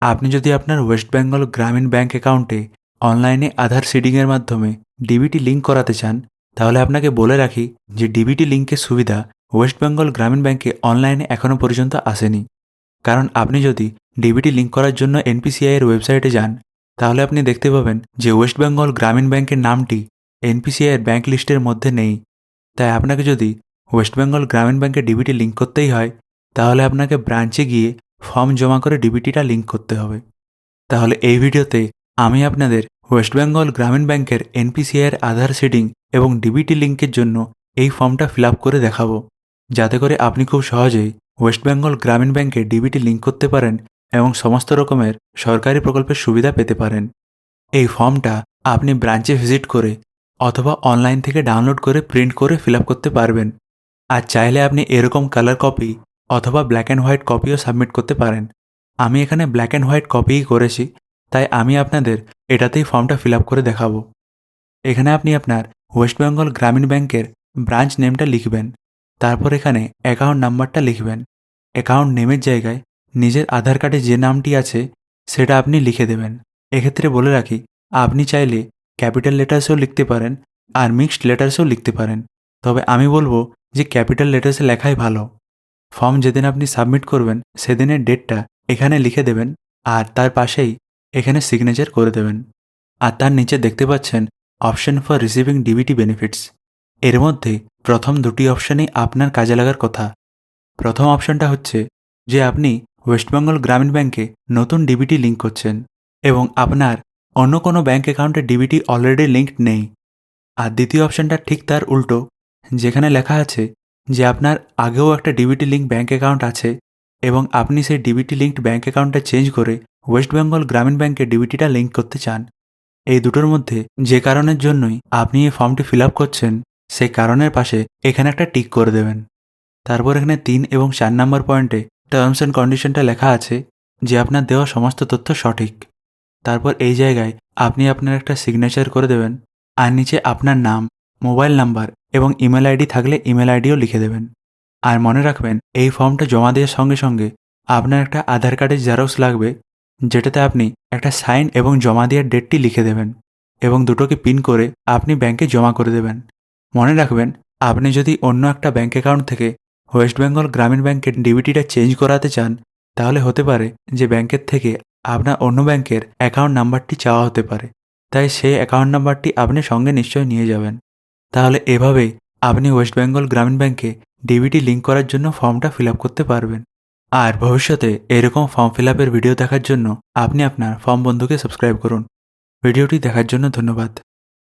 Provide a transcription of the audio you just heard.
আপনি যদি আপনার ওয়েস্ট বেঙ্গল গ্রামীণ ব্যাংক অ্যাকাউন্টে অনলাইনে আধার সিডিংয়ের মাধ্যমে ডিবিটি লিঙ্ক করাতে চান, তাহলে আপনাকে বলে রাখি যে ডিবিটি লিঙ্কের সুবিধা ওয়েস্ট বেঙ্গল গ্রামীণ ব্যাংকে অনলাইনে এখনও পর্যন্ত আসেনি। কারণ আপনি যদি ডিবিটি লিঙ্ক করার জন্য এনপিসিআই এর ওয়েবসাইটে যান, তাহলে আপনি দেখতে পাবেন যে ওয়েস্ট বেঙ্গল গ্রামীণ ব্যাংকের নামটি এনপিসিআই এর ব্যাংক লিস্টের মধ্যে নেই। তাই আপনাকে যদি ওয়েস্ট বেঙ্গল গ্রামীণ ব্যাংকে ডিবিটি লিঙ্ক করতেই হয়, তাহলে আপনাকে ব্রাঞ্চে গিয়ে ফর্ম জমা করে ডিবিটিটা লিঙ্ক করতে হবে। তাহলে এই ভিডিওতে আমি আপনাদের ওয়েস্ট বেঙ্গল গ্রামীণ ব্যাংকের এনপিসিআই এর আধার সিডিং এবং ডিবিটি লিঙ্কের জন্য এই ফর্মটা ফিল আপ করে দেখাবো, যাতে করে আপনি খুব সহজেই ওয়েস্ট বেঙ্গল গ্রামীণ ব্যাংকে ডিবিটি লিঙ্ক করতে পারেন এবং সমস্ত রকমের সরকারি প্রকল্পের সুবিধা পেতে পারেন। এই ফর্মটা আপনি ব্রাঞ্চে ভিজিট করে অথবা অনলাইন থেকে ডাউনলোড করে প্রিন্ট করে ফিল আপ করতে পারবেন। আর চাইলে আপনি এরকম কালার কপি অথবা ব্ল্যাক অ্যান্ড হোয়াইট কপিও সাবমিট করতে পারেন। আমি এখানে ব্ল্যাক অ্যান্ড হোয়াইট কপিই করেছি, তাই আমি আপনাদের এটাতেই ফর্মটা ফিল আপ করে দেখাবো। এখানে আপনি আপনার ওয়েস্ট বেঙ্গল গ্রামীণ ব্যাংকের ব্রাঞ্চ নেমটা লিখবেন। তারপর এখানে অ্যাকাউন্ট নাম্বারটা লিখবেন। অ্যাকাউন্ট নেমের জায়গায় নিজের আধার কার্ডে যে নামটি আছে সেটা আপনি লিখে দেবেন। এক্ষেত্রে বলে রাখি, আপনি চাইলে ক্যাপিটাল লেটার্সেও লিখতে পারেন আর মিক্সড লেটার্সেও লিখতে পারেন, তবে আমি বলবো যে ক্যাপিটাল লেটার্সে লেখাই ভালো। ফর্ম যেদিন আপনি সাবমিট করবেন সেদিনের ডেটটা এখানে লিখে দেবেন আর তার পাশেই এখানে সিগনেচার করে দেবেন। আর তার নিচে দেখতে পাচ্ছেন option for receiving DBT benefits. এর মধ্যে প্রথম দুটি অপশানই আপনার কাজে লাগার কথা। প্রথম অপশনটা হচ্ছে যে আপনি ওয়েস্টবেঙ্গল গ্রামীণ ব্যাংকে নতুন ডিবিটি লিঙ্ক করছেন এবং আপনার অন্য কোনো ব্যাংক অ্যাকাউন্টে ডিবিটি অলরেডি লিঙ্কড নেই। আর দ্বিতীয় অপশনটা ঠিক তার উল্টো, যেখানে লেখা আছে যে আপনার আগেও একটা ডিবিটি লিঙ্ক ব্যাংক অ্যাকাউন্ট আছে এবং আপনি সেই ডিবিটি লিঙ্কড ব্যাংক অ্যাকাউন্টটা চেঞ্জ করে ওয়েস্ট বেঙ্গল গ্রামীণ ব্যাংকে ডিবিটিটা লিঙ্ক করতে চান। এই দুটোর মধ্যে যে কারণের জন্যই আপনি এই ফর্মটি ফিল আপ করছেন সেই কারণের পাশে এখানে একটা টিক করে দেবেন। তারপর এখানে 3 এবং 4 নম্বর পয়েন্টে টার্মস অ্যান্ড কন্ডিশনটা লেখা আছে যে আপনার দেওয়া সমস্ত তথ্য সঠিক। তারপর এই জায়গায় আপনি আপনার একটা সিগনেচার করে দেবেন আর নিচে আপনার নাম, মোবাইল নাম্বার এবং ইমেল আইডি থাকলে ইমেল আইডিও লিখে দেবেন। আর মনে রাখবেন, এই ফর্মটা জমা দেওয়ার সঙ্গে সঙ্গে আপনার একটা আধার কার্ডের জেরক্স লাগবে, যেটাতে আপনি একটা সাইন এবং জমা দেওয়ার ডেটটি লিখে দেবেন এবং দুটোকে পিন করে আপনি ব্যাংকে জমা করে দেবেন। মনে রাখবেন, আপনি যদি অন্য একটা ব্যাংক অ্যাকাউন্ট থেকে ওয়েস্ট বেঙ্গল গ্রামীণ ব্যাংকের ডিবিটিটা চেঞ্জ করাতে চান, তাহলে হতে পারে যে ব্যাংকের থেকে আপনার অন্য ব্যাংকের অ্যাকাউন্ট নাম্বারটি চাওয়া হতে পারে, তাই সেই অ্যাকাউন্ট নাম্বারটি আপনি সঙ্গে নিশ্চয়ই নিয়ে যাবেন। তাহলে এভাবেই আপনি ওয়েস্ট বেঙ্গল গ্রামীণ ব্যাংকে ডিবিটি লিঙ্ক করার জন্য ফর্মটা ফিল আপ করতে পারবেন। আর ভবিষ্যতে এরকম ফর্ম ফিল আপের ভিডিও দেখার জন্য আপনি আপনার ফর্ম বন্ধুকে সাবস্ক্রাইব করুন। ভিডিওটি দেখার জন্য ধন্যবাদ।